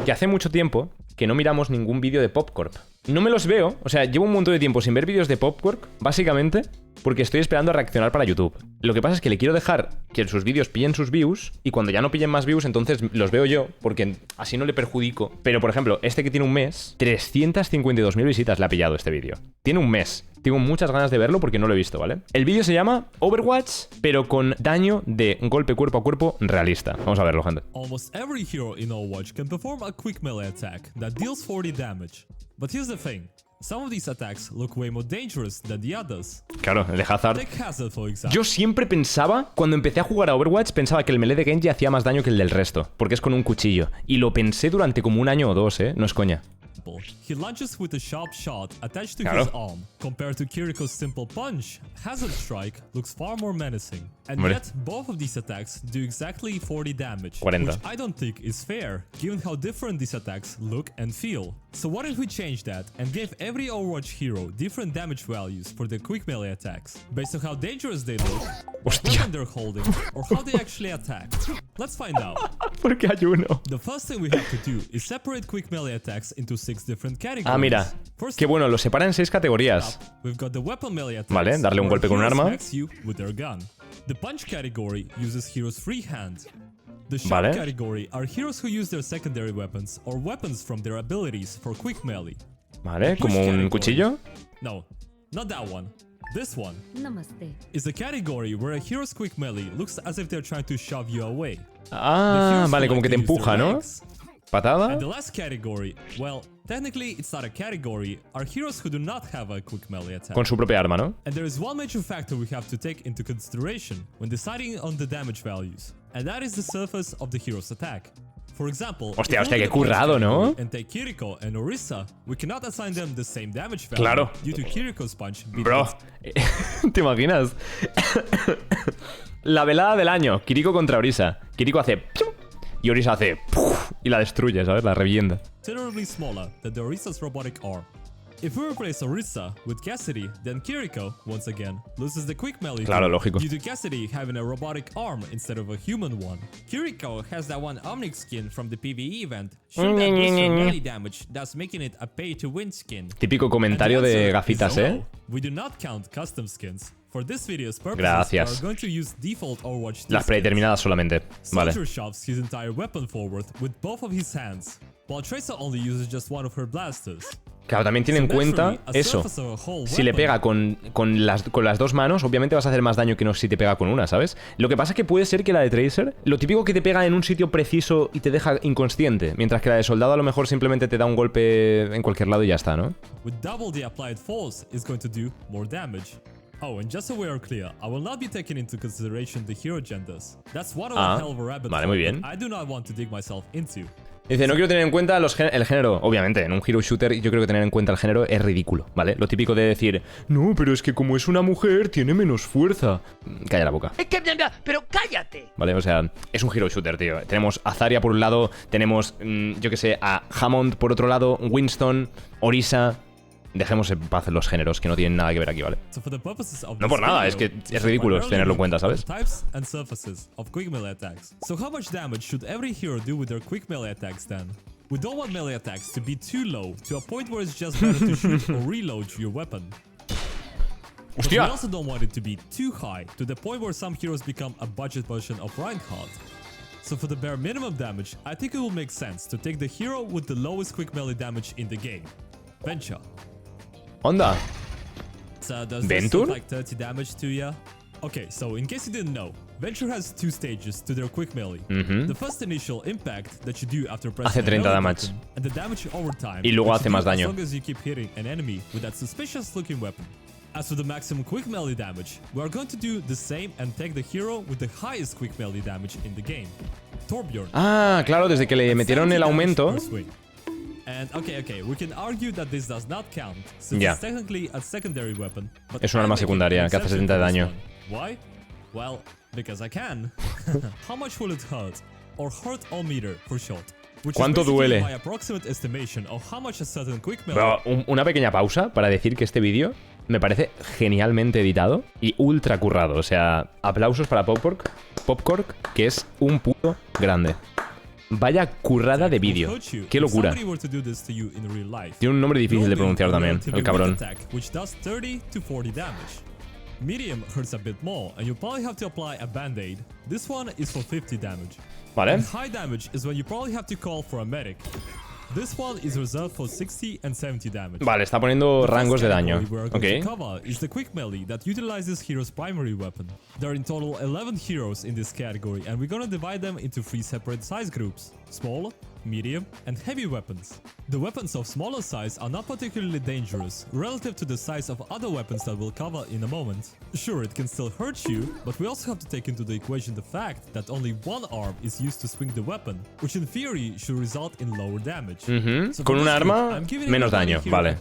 que hace mucho tiempo que no miramos ningún vídeo de Popcorp. No me los veo, o sea, llevo un montón de tiempo sin ver vídeos de Popcorp, básicamente porque estoy esperando a reaccionar para YouTube. Lo que pasa es que le quiero dejar que sus vídeos pillen sus views y cuando ya no pillen más views, entonces los veo yo, porque así no le perjudico. Pero, por ejemplo, este que tiene un mes, 352.000 visitas le ha pillado este vídeo. Tiene un mes. Tengo muchas ganas de verlo porque no lo he visto, ¿vale? El vídeo se llama Overwatch, pero con daño de golpe cuerpo a cuerpo realista. Vamos a verlo, gente. Almost every hero in Overwatch can perform a quick melee attack that deals 40 damage. But here's the thing. Some of these attacks look way more dangerous than the others. Claro, el de Hazard. Take Hazard, for example. Yo siempre pensaba, cuando empecé a jugar a Overwatch, pensaba que el melee de Genji hacía más daño que el del resto, porque es con un cuchillo. Y lo pensé durante como un año o dos, no es coña. He launches with a sharp shot attached to his arm. Compared to Kiriko's simple punch, Hazard Strike looks far more menacing. And yet, both of these attacks do exactly 40 damage, 40. which I don't think is fair, given how different these attacks look and feel. So what if we change that and gave every Overwatch hero different damage values for their quick melee attacks, based on how dangerous they look, what weapon they're holding, or how they actually attack? Let's find out. Porque hay uno. The first thing we have to do is separate quick melee attacks into 6 different categories. Ah, mira. Qué bueno, lo separa en 6 categorías. We've got the weapon melee attacks, vale, darle un golpe con un arma. You with their gun. The punch category uses heroes' free hand. The shot category are heroes who use their secondary weapons or weapons from their abilities for quick melee. Vale, como un cuchillo. No, not that one. This one Namaste. is the category where a hero's quick melee looks as if they're trying to shove you away. Ah, vale, como que te empuja, ¿no? Patada. And the last category, well, technically it's not a category, are heroes who do not have a quick melee attack. Con su propia arma, ¿no? And there is one major factor we have to take into consideration when deciding on the damage values, and that is the surface of the hero's attack. For example, hostia, qué currado, ¿no? And take Kiriko and Orisa, we cannot assign them the same damage value. Claro. Due to Kiriko's punch. Bro, ¿te imaginas? La velada del año, Kiriko contra Orisa. Kiriko hace y Orisa hace y la destruye, ¿sabes? La revienta. Considerably smaller than the Orisa's robotic arm. If we replace Orisa with Cassidy, then Kiriko, once again, loses the quick melee. Claro, lógico. Due to Cassidy having a robotic arm instead of a human one. Kiriko has that one Omnic skin from the PvE event, showing that boosts her melee damage, thus making it a pay-to-win skin. Típico comentario de gafitas, We do not count custom skins. For this video's purposes, Gracias. we are going to use default Overwatch Las predeterminadas solamente. Vale. Soldier shoves his entire weapon forward with both of his hands, while Tracer only uses just one of her blasters. Claro, también tiene en cuenta eso. Si le pega con las dos manos, obviamente vas a hacer más daño que no si te pega con una, ¿sabes? Lo que pasa es que puede ser que la de Tracer, lo típico que te pega en un sitio preciso y te deja inconsciente, mientras que la de Soldado a lo mejor simplemente te da un golpe en cualquier lado y ya está, ¿no? With double the applied force is going to do more damage. Oh, and just so we are clear, I will not be taking into consideration the hero genders. That's one of a hell of a rabbit hole muy bien. that I do not want to dig myself into. Dice, no quiero tener en cuenta el género. Obviamente, en un hero shooter yo creo que tener en cuenta el género es ridículo, ¿vale? Lo típico de decir, no, pero es que como es una mujer, tiene menos fuerza. Calla la boca. Es que, pero cállate. Vale, o sea, es un hero shooter, tío. Tenemos a Zarya por un lado, tenemos, yo que sé, a Hammond por otro lado, Winston, Orisa. Dejemos en paz los géneros, que no tienen nada que ver aquí, ¿vale? No por nada, es que es ridículo tenerlo en cuenta, ¿sabes? Types and surfaces of quick melee attacks. So how much damage should every hero do with their quick melee attacks then? We don't want melee attacks to be too low, to a point where it's just better to shoot or reload your weapon. But we also don't want it to be too high, to the point where some heroes become a budget version of Reinhardt. So for the bare minimum damage, I think it will make sense to take the hero with the lowest quick melee damage in the game. Venture. Onda. So does this look like 30 damage to ya? Okay, so in case you didn't know, Venture has 2 stages to their quick melee. The first initial impact that you do after pressing hace 30 damage. And the damage over time. Y luego hace más daño. As long as you keep hitting an enemy with that suspicious looking weapon. As for the maximum quick melee damage, we are going to do the same and take the hero with the highest quick melee damage in the game. Torbjorn. Ah, claro, desde que le metieron el aumento. And okay, we can argue that this does not count, since it's technically a secondary weapon. But es un arma secundaria que hace 70 de daño. Why? Well, because I can. How much will it hurt? Or hurt all meter for short. ¿Cuánto duele? My approximate estimation of how much a certain quick melee. Bro, una pequeña pausa para decir que este vídeo me parece genialmente editado y ultra currado. O sea, aplausos para Popcorp, que es un puto grande. Vaya currada de vídeo. Qué locura. Tiene un nombre difícil de pronunciar también, el cabrón. Medium hurts a bit more, and you probably have to apply a band-aid. This one is for 50 damage. Vale. And high damage is when you probably have to call for a medic. This one is reserved for 60 and 70 damage. Vale, está poniendo rangos de daño. Okay. Is the quick melee that utilizes hero's primary weapon. There are in total 11 heroes in this category, and we're gonna divide them into 3 separate size groups: small, medium, and heavy weapons. The weapons of smaller size are not particularly dangerous relative to the size of other weapons that we'll cover in a moment. Sure, it can still hurt you, but we also have to take into the equation the fact that only one arm is used to swing the weapon, which in theory should result in lower damage. So con un arma, menos daño, vale.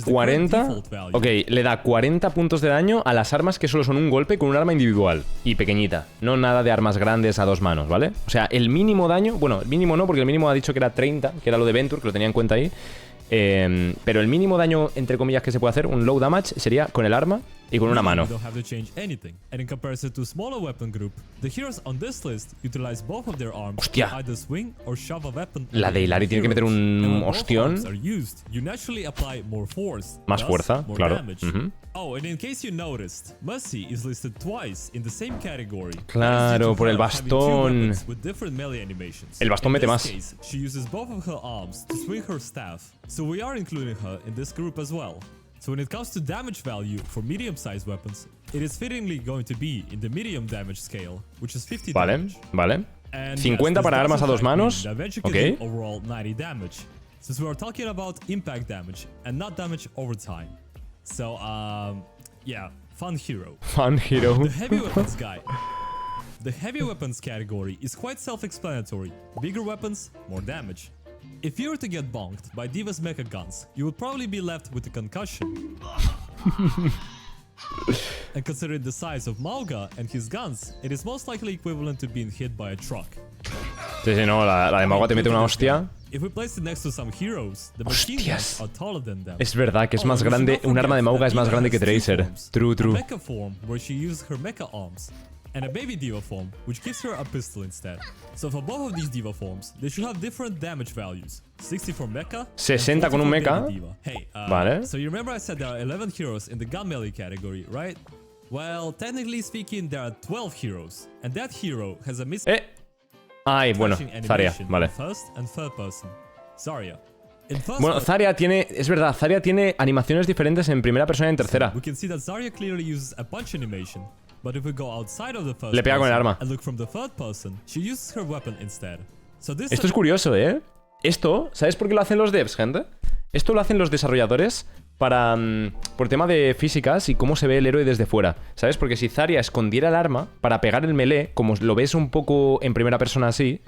40. Ok, le da 40 puntos de daño a las armas que solo son un golpe con un arma individual y pequeñita. No nada de armas grandes a 2 manos, ¿vale? O sea, el mínimo daño, bueno, el mínimo no, porque el mínimo ha dicho que era 30, que era lo de Venture, que lo tenía en cuenta ahí. Pero el mínimo daño, entre comillas, que se puede hacer, un low damage, sería con el arma y con una mano. Hostia. La de Hilary tiene que meter un ostión. Más fuerza, claro. Claro, por el bastón. El bastón mete más. So we are including her in this group as well. So when it comes to damage value for medium-sized weapons, it is fittingly going to be in the medium damage scale, which is 50 damage. Vale. 50 para armas a 2 manos. Ok. Overall 90 damage. Since we are talking about impact damage and not damage over time. So, yeah, fun hero. Fun hero. The heavy weapons guy. The heavy weapons category is quite self-explanatory. Bigger weapons, more damage. If you were to get bonked by Diva's mecha guns, you would probably be left with a concussion. And considering the size of Mauga and his guns, it is most likely equivalent to being hit by a truck. Sí, sí, no, la de Mauga te mete una hostia. If we place it next to some heroes, the machine guns are taller than them. Es verdad que es más grande, un arma de Mauga es más grande que Tracer. True, true. A mecha form where she uses her mecha arms. And a baby diva form, which gives her a pistol instead. So for both of these diva forms, they should have different damage values. 60 for mecha, 60 con un mecha. Hey, vale. So you remember I said there are 11 heroes in the gun melee category, right? Well, technically speaking, there are 12 heroes, and that hero has a missing Ay, bueno, Zarya, vale. First and third person. Zarya. Bueno, Zarya tiene, es verdad, Zarya tiene animaciones diferentes en primera persona y en tercera. We can see that Zarya clearly uses a punch animation. But if we go outside of the first Le pega con el arma. And look from the third person, she uses her weapon instead. So this Esto es curioso, ¿eh? Esto, ¿sabes por qué lo hacen los devs, gente? Esto lo hacen los desarrolladores para por tema de físicas y cómo se ve el héroe desde fuera, ¿sabes? Porque si Zarya escondiera el arma para pegar el melee, como lo ves un poco en primera persona así,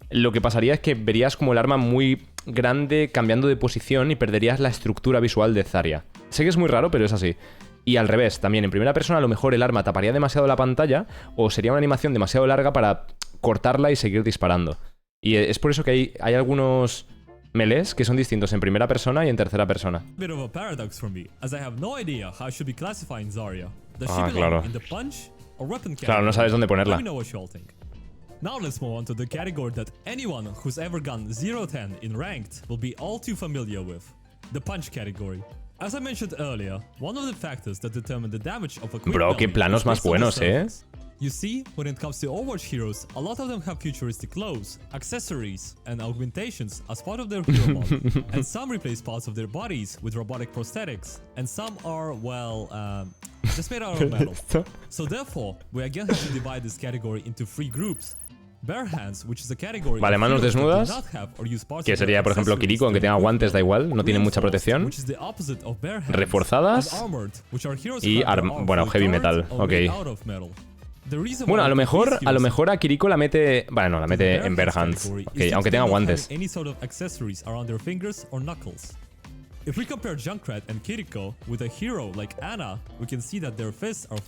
lo que pasaría es que verías como el arma muy grande cambiando de posición y perderías la estructura visual de Zarya. Sé que es muy raro, pero es así. Y al revés, también en primera persona a lo mejor el arma taparía demasiado la pantalla o sería una animación demasiado larga para cortarla y seguir disparando. Y es por eso que hay algunos melees que son distintos en primera persona y en tercera persona. Claro. Claro, no sabes dónde ponerla. Now let's move on to the category that anyone who's ever gone 0-10 in ranked will be all too familiar with. The punch category. As I mentioned earlier, one of the factors that determine the damage of a quick Bro, qué planos más buenos, You see, when it comes to Overwatch heroes, a lot of them have futuristic clothes, accessories, and augmentations as part of their hero model. And some replace parts of their bodies with robotic prosthetics. And some are, well, just made out of metal. So therefore, we again have to divide this category into 3 groups. Vale, manos desnudas, que sería, por ejemplo, Kiriko, aunque tenga guantes, da igual, no tiene mucha protección. Reforzadas y, bueno, heavy metal, ok. Bueno, a lo mejor a Kiriko la mete... Vale, no, la mete en bare hands, okay, aunque tenga guantes.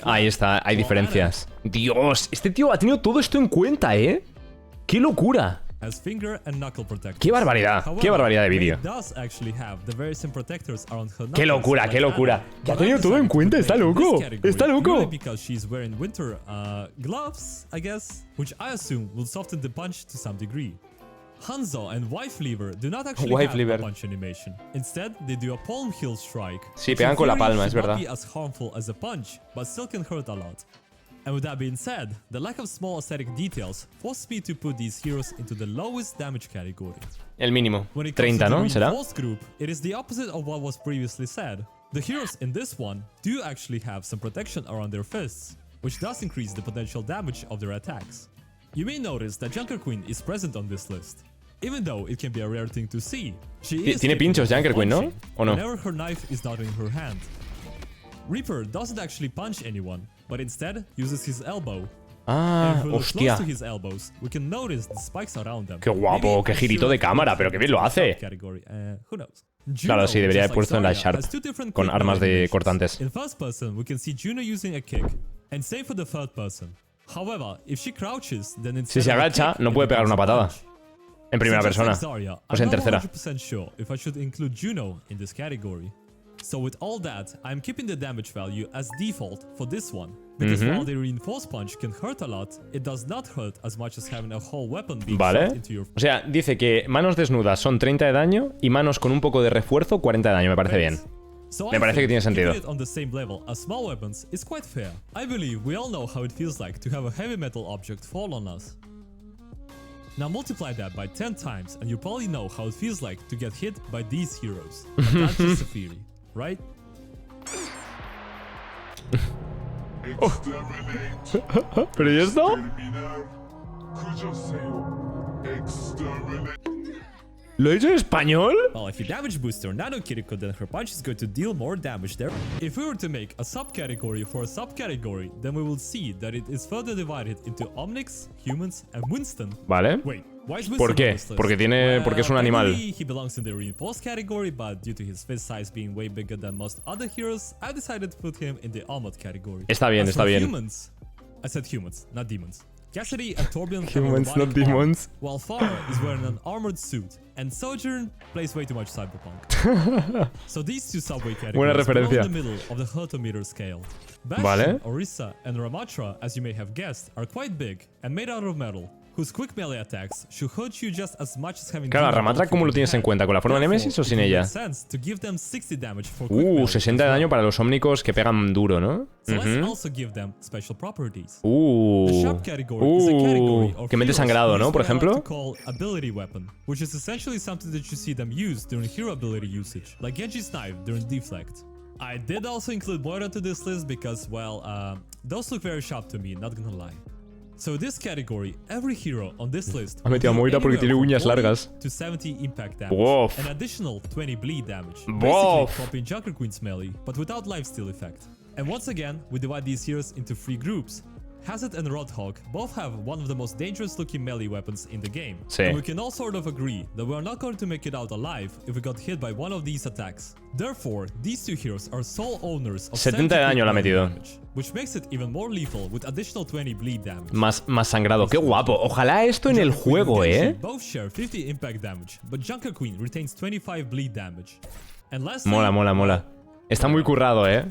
Ahí está, hay diferencias. Dios, este tío ha tenido todo esto en cuenta, ¿eh? ¡Qué locura! has finger and knuckle protectors. ¡Qué barbaridad! ¡Qué barbaridad de vídeo! ¡Qué locura, qué locura! ¡Que ha tenido todo en cuenta! ¡Está loco! ¡Está loco! Because she's wearing winter gloves, I guess, which I assume will soften the punch to some degree. Hanzo and Wife Lever do not actually have a punch animation. Instead, they do a palm heel strike. Sí, pegan con la palma, es verdad. Be as harmful as a punch, but still can hurt a lot. And with that being said, the lack of small aesthetic details forced me to put these heroes into the lowest damage category. El mínimo. When it 30, comes to ¿no? the ¿Será? reinforced group, it is the opposite of what was previously said. The heroes in this one do actually have some protection around their fists, which does increase the potential damage of their attacks. You may notice that Junker Queen is present on this list. Even though it can be a rare thing to see, she is Tiene pinchos Junker Queen, ¿no? ¿O no? whenever her knife is not in her hand. Reaper doesn't actually punch anyone, but instead uses his elbow. Ah, And if we look hostia. close to his elbows, we can notice the spikes around them. Qué guapo, qué girito de cámara, pero qué bien lo hace. Who knows? Claro, sí, debería haber puesto en la Sharp con armas de cortantes. In first person, we can see Juno using a kick, and same for the third person. However, if she crouches, then Si se agacha, no puede pegar una patada. En primera persona. O sea, en tercera. I'm not 100% sure if I should include Juno in this category. So with all that, I'm keeping the damage value as default for this one. Because while the reinforced punch can hurt a lot, it does not hurt as much as having a whole weapon being shot into your... O sea, dice que manos desnudas son 30 de daño y manos con un poco de refuerzo 40 de daño. Me parece bien. So Me parece que tiene sentido. Keeping it on the same level as small weapons is quite fair. I believe we all know how it feels like to have a heavy metal object fall on us. Now multiply that by 10 times and you probably know how it feels like to get hit by these heroes. But that's just a theory, right? ¿Pero y esto? ¿Lo he hecho en español? Well, if you damage booster Nano Kiriko, then her punch is going to deal more damage there. If we were to make a subcategory for a subcategory, then we will see that it is further divided into Omnics, Humans, and Winston. Vale. Wait, why is Winston ¿Por on qué? this list? Porque es un animal. Technically, he belongs in the reinforced category, but due to his fist size being way bigger than most other heroes, I decided to put him in the armored category. Está bien, As está for bien. Humans, I said humans, not demons. Cassidy and Torbjorn have Humans, a robotic not arm, demons. while Farah is wearing an armored suit, and Sojourn plays way too much cyberpunk. So these two subway Buena categories belong referencia. in the middle of the hertometer scale. Bastion, Vale. Orisa, and Ramatra, as you may have guessed, are quite big and made out of metal, whose quick melee attacks should hurt you just as much as having... Claro, a Ramatra, ¿cómo lo tienes en cuenta? ¿Con la forma de Nemesis o sin ella? 60 de daño para los ómnicos que pegan duro, ¿no? So let's also give them special properties. The shop category is a category of que mete heroes sangrado, who ¿no? use Por what I like ejemplo. to call ability weapon, which is essentially something that you see them use during hero ability usage, like Genji's knife during deflect. I did also include Moira to this list because, well, those look very sharp to me, not gonna lie. So this category, every hero on this list Ha metido a Moira porque tiene uñas largas. to 70 impact damage, Bof. an additional 20 bleed damage, Bof. basically copying Junker Queen's melee, but without lifesteal effect. And once again, we divide these heroes into 3 groups. Hazard and Roadhog both have one of the most dangerous looking melee weapons in the game. Sí. And we can all sort of agree that we are not going to make it out alive if we got hit by one of these attacks. Therefore, these two heroes are sole owners of 70 de daño le ha metido. damage, which makes it even more lethal with additional 20 bleed damage. Más sangrado. ¡Qué guapo! Ojalá esto en el Junker Queen juego, and Genji ¿eh? both share 50 impact damage, but Junker Queen retains 25 bleed damage. And lastly, Mola, mola, mola. Está muy currado, ¿eh?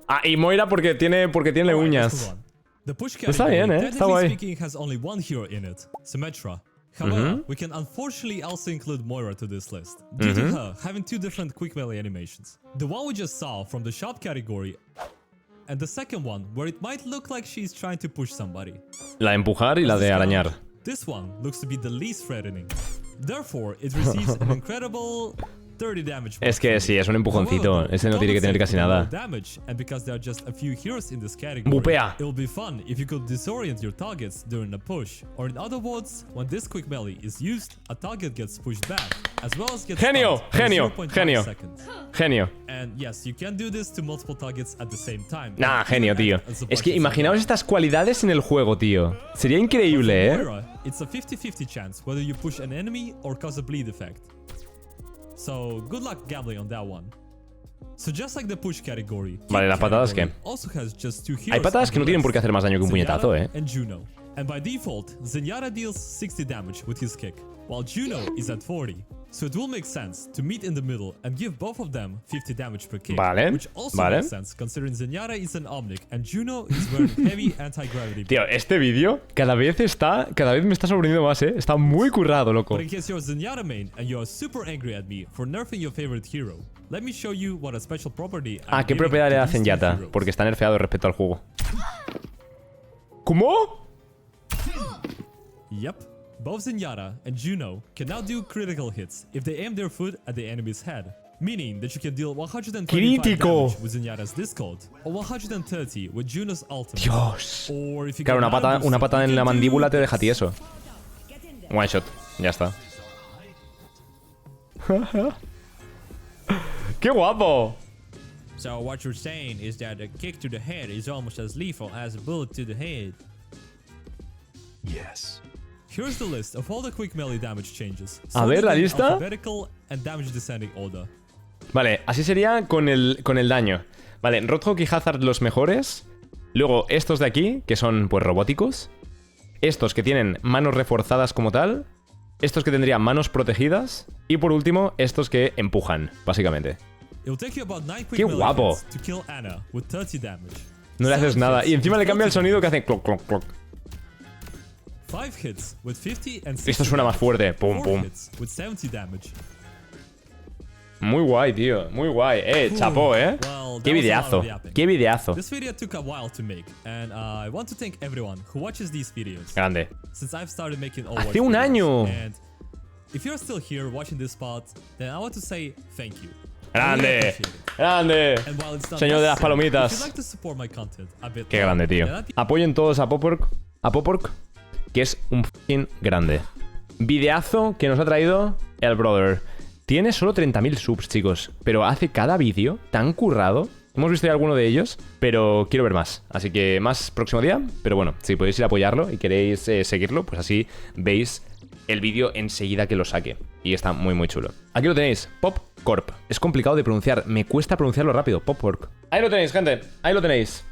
Ah, y Moira porque tiene Alright, let's uñas. move on. The push Está category, bien, ¿eh? Está technically guay. speaking, has only one hero in it, Symmetra. However, we can unfortunately also include Moira to this list, due to her having 2 different quick melee animations. The one we just saw from the shop category, and the second one where it might look like she's trying to push somebody. La de empujar y la de arañar. This one looks to be the least threatening. Therefore, it receives an incredible 30 damage. Es que sí, es un empujoncito. However, Ese no tiene que tener casi nada. Damage, and because there are just a few heroes in this category, Bupea. it will be fun if you could disorient your targets during a push. Or in other words, when this quick melee is used, a target gets pushed back, as well as gets Genio, stunned for genio, 0.5 genio. seconds. Genio. And yes, you can do this to multiple targets at the same time. Nah, genio, tío. As a Es que bunch of imaginaos estas cualidades en el juego, tío. Sería increíble, ¿eh? Moira, it's a 50-50 chance whether you push an enemy or cause a bleed effect. So good luck gambling on that one. So just like the push category, Vale, las patadas, ¿qué? also has just 2 heroes. Hay patadas que no tienen por qué hacer más daño que un Zenyatta puñetazo, ¿eh? and Juno. And by default, Zenyatta deals 60 damage with his kick, while Juno is at 40. So it will make sense to meet in the middle and give both of them 50 damage per kick. Vale, which also vale. makes sense considering Zenyatta is an Omnic and Juno is wearing heavy anti-gravity. Tío, este vídeo cada vez me está sorprendiendo más, ¿eh? Está muy currado, loco. But in case you're Zenyatta main and you're super angry at me for nerfing your favorite hero, let me show you what a special property I'm ¿Qué giving propiedad le to da these two Zenyatta? heroes. Porque está nerfeado respecto al juego. ¿Cómo? Yep. Both Zenyatta and Juno can now do critical hits if they aim their foot at the enemy's head. Meaning that you can deal 125 Crítico. damage with Zenyatta's Discord, or 130 with Juno's ultimate. Dios. Or if you Claro, get una another boost, patada you en la can do mandíbula te this. deja tieso. One shot. Ya está. ¡Qué guapo! So what you're saying is that a kick to the head is almost as lethal as a bullet to the head. Yes. Here's the list of all the quick melee damage changes. A ver, sorted la in lista. alphabetical and damage descending order. Vale, así sería con el daño. Vale, Roadhog y Hazard los mejores. Luego estos de aquí, que son pues robóticos. Estos que tienen manos reforzadas como tal. Estos que tendrían manos protegidas. Y por último, estos que empujan, básicamente. It'll take you about 9 quick ¡Qué melee guapo! hits to kill Ana with 30 damage. No le haces 7 nada. hits Y encima with le cambia el 40 sonido que hace cloc, cloc, cloc. 5 hits with 50 and 60 Esto suena más fuerte. Pum, 4 pum. hits with 70 damage. Muy guay, tío. Muy guay. Chapó, Well, that Qué was a lot videazo. of yapping. Qué videazo. This video took a while to make, and I want to thank everyone who watches these videos. Grande. Since I've started making Overwatch Hace un videos. año. And if you're still here watching this part, then I want to say thank you. I really Grande. appreciate it. Grande. And while it's not Señor de las necessary, palomitas. if you'd like to support my content a bit Qué more, grande, tío. then I'd be- Apoyen todos a Popork, que es un fucking grande. Videazo que nos ha traído el brother. Tiene solo 30.000 subs, chicos, pero hace cada vídeo tan currado. Hemos visto ya alguno de ellos, pero quiero ver más. Así que más próximo día. Pero bueno, si podéis ir a apoyarlo y queréis seguirlo, pues así veis el vídeo enseguida que lo saque. Y está muy, muy chulo. Aquí lo tenéis, Popcorp. Es complicado de pronunciar, me cuesta pronunciarlo rápido, Popcorp. Ahí lo tenéis, gente, ahí lo tenéis.